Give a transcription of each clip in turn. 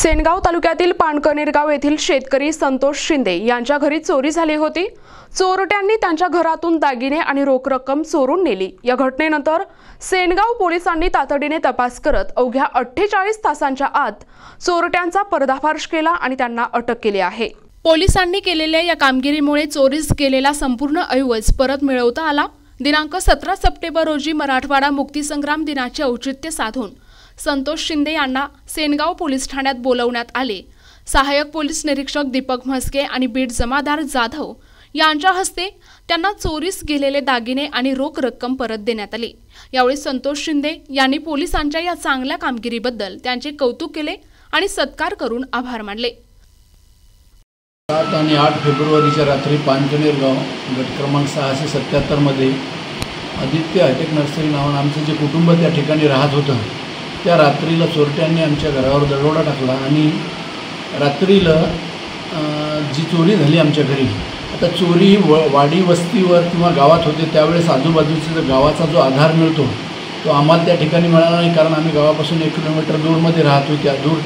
सेनगाव तालुक्यातील पाणकनेरगाव येथील शेतकरी संतोष शिंदे यांच्या घरी चोरी झाली होती। चोरट्यांनी त्यांच्या घरातून दागिने आणि रोख रक्कम चोरून नेली। या घटनेनंतर सेनगाव पोलिसांनी तातडीने तपास करत अवघ्या 48 तासांच्या आत चोरट्यांचा पर्दाफाश केला आणि त्यांना अटक केली आहे। पोलिसांनी केलेल्या या कामगिरीमुळे चोरीस गेलेला संपूर्ण ऐवज परत मिळवता आला। दिनांक 17 सप्टेंबर रोजी मराठवाडा मुक्तीसंग्राम दिनाचे औचित्य साधून संतोष शिंदे यांना सेनगाव पोलीस ठाण्यात बोलवण्यात आले। सहाय्यक पोलीस निरीक्षक दीपक म्हस्के आणि बीट जमादार जाधव यांच्या हस्ते त्यांना चोरीस गेलेले दागिने आणि रोख रक्कम परत देण्यात आली। यावेळी संतोष शिंदे यांनी पोलिसांच्या या चांगल्या कामगिरीबद्दल त्यांचे कौतुक केले आणि सत्कार करून आभार मानले। 7 आणि 8 फेब्रुवारीच्या रात्री पाणकनेरगाव गट क्रमांक 677 मध्ये आदित्य हायटेक नर्सरी नावानं आमचं जे कुटुंब त्या ठिकाणी राहत होतं, त्या रात्रीला चोरट्यांनी आमच्या घरावर दरोडा टाकला आणि रात्रीला जी चोरी झाली आमच्या घरी, आता चोरी वाडी वस्तीवर किंवा गावात होते त्यावेळेस आजूबाजूचा गावाचा जो आधार मिळतो तो आम्हाला त्या ठिकाणी मिळाला नाही, कारण आम्ही गावापासून 1 किलोमीटर दूरमध्ये राहतो,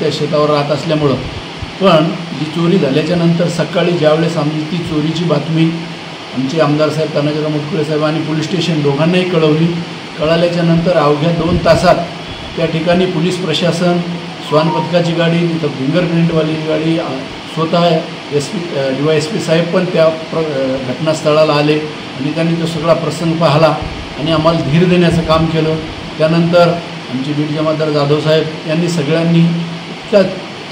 त्या शेतावर राहत असल्यामुळं। पण जी चोरी झाल्याच्या नंतर सकाळी ज्यावेळेस आम्ही ती चोरीची बातमी आमचे आमदार साहेब तानाजीराव मुटकुळे साहेब आणि पोलीस स्टेशन दोघांनाही कळाल्याच्या नंतर अवघ्या 2 तासात त्या ठिकाणी पोलीस प्रशासन, श्वान पथकाची गाडी, तिथं फिंगरप्रिंटवाली गाडी, स्वतः DYSP साहेब पण त्या घटनास्थळाला आले आणि त्यांनी तो सगळा प्रसंग पाहिला आणि आम्हाला धीर देण्याचं काम केलं। त्यानंतर आमचे बीट जमादार जाधव साहेब यांनी सगळ्यांनी त्या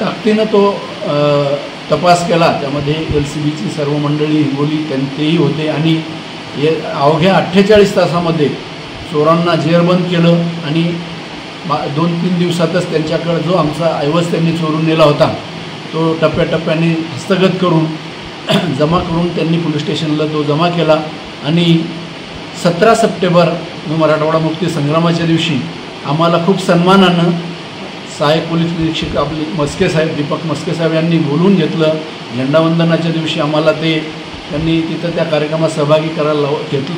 ताकदीनं तो तपास केला। त्यामध्ये LCBची सर्व मंडळी हिंगोली तेही होते आणि अवघ्या 48 तासामध्ये चोरांना जेरबंद केलं आणि 2-3 दिवसातच त्यांच्याकडे जो आमचा ऐवज त्यांनी चोरून नेला होता तो टप्प्याटप्प्याने हस्तगत करून जमा करून त्यांनी पोलीस स्टेशनला तो जमा केला। आणि 17 सप्टेंबर मराठवाडा मुक्ती संग्रामाच्या दिवशी आम्हाला खूप सन्मानानं सहाय्यक पोलीस निरीक्षक आपले म्हस्के साहेब, दीपक म्हस्के साहेब यांनी बोलून घेतलं। झेंडावंदनाच्या दिवशी आम्हाला त्यांनी तिथं त्या कार्यक्रमात सहभागी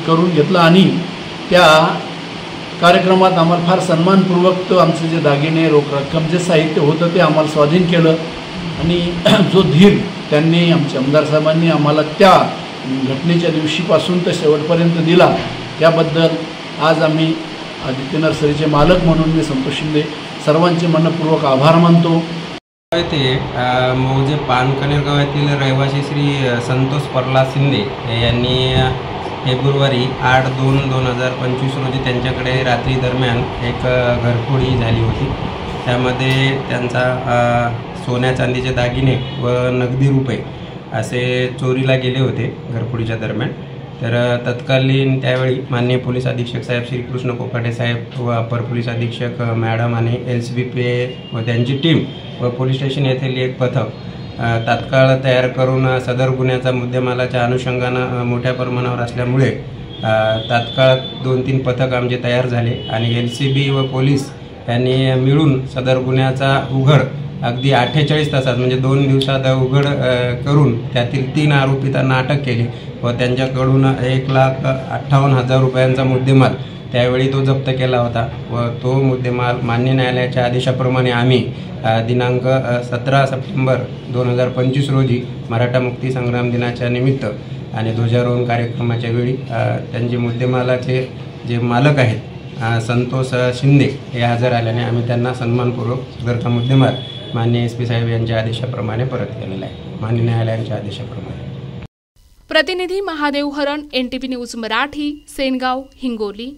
करून घेतलं आणि त्या कार्यक्रमात आम्हाला फार सन्मानपूर्वक तो आमचे जे दागिने, रोख रक्कम, जे साहित्य होतं ते आम्हाला स्वाधीन केलं आणि जो धीर त्यांनी आमच्या आमदार साहेबांनी आम्हाला त्या घटनेच्या दिवशीपासून तर शेवटपर्यंत दिला, त्याबद्दल आज आम्ही आदित्य नर्सरीचे मालक म्हणून मी संतोष शिंदे सर्वांचे मनपूर्वक आभार मानतो। ते मौजे पानकनेरगाव येथील रहिवासी श्री संतोष प्रल्हाद शिंदे यांनी फेब्रुवारी 8/2/2025 रोजी त्यांच्याकडे रात्री दरम्यान एक घरफोडी झाली होती। त्यामध्ये त्यांचा सोन्या चांदीचे दागिने व नगदी रुपये असे चोरीला गेले होते घरफोडीच्या दरम्यान। तर तत्कालीन त्यावेळी माननीय पोलीस अधीक्षक साहेब श्री कृष्ण कोकाटे साहेब व अपर पोलीस अधीक्षक मॅडम आणि LCB व त्यांची टीम व पोलीस स्टेशन येथील एक पथक तात्काळ तयार करून सदर गुन्ह्याचा मुद्देमालाच्या अनुषंगानं मोठ्या प्रमाणावर असल्यामुळे तात्काळ 2-3 पथक आमचे तयार झाले आणि LCB व पोलीस यांनी मिळून सदर गुन्ह्याचा उघड अगदी 48 तासात म्हणजे 2 दिवसात उघड करून त्यातील 3 आरोपितांना अटक केली व त्यांच्याकडून 1,58,000 रुपयांचा मुद्देमाल त्यावेळी तो जप्त केला होता व तो मुद्देमाल मान्य न्यायालयाच्या आदेशाप्रमाणे आम्ही दिनांक 17 सप्टेंबर 2025 रोजी मराठा मुक्ती संग्राम दिनाच्या निमित्त आणि ध्वजारोहण कार्यक्रमाच्या वेळी त्यांचे मुद्देमालाचे जे मालक आहेत संतोष शिंदे हे हजर आल्याने आम्ही त्यांना सन्मानपूर्वक सदरचा मुद्देमाल माननीय SP साहेब यांच्या आदेशाप्रमाणे परत केलेला आहे, मान्य न्यायालयाच्या आदेशाप्रमाणे। प्रतिनिधी महादेव हरण, NTV न्यूज मराठी, सेनगाव, हिंगोली।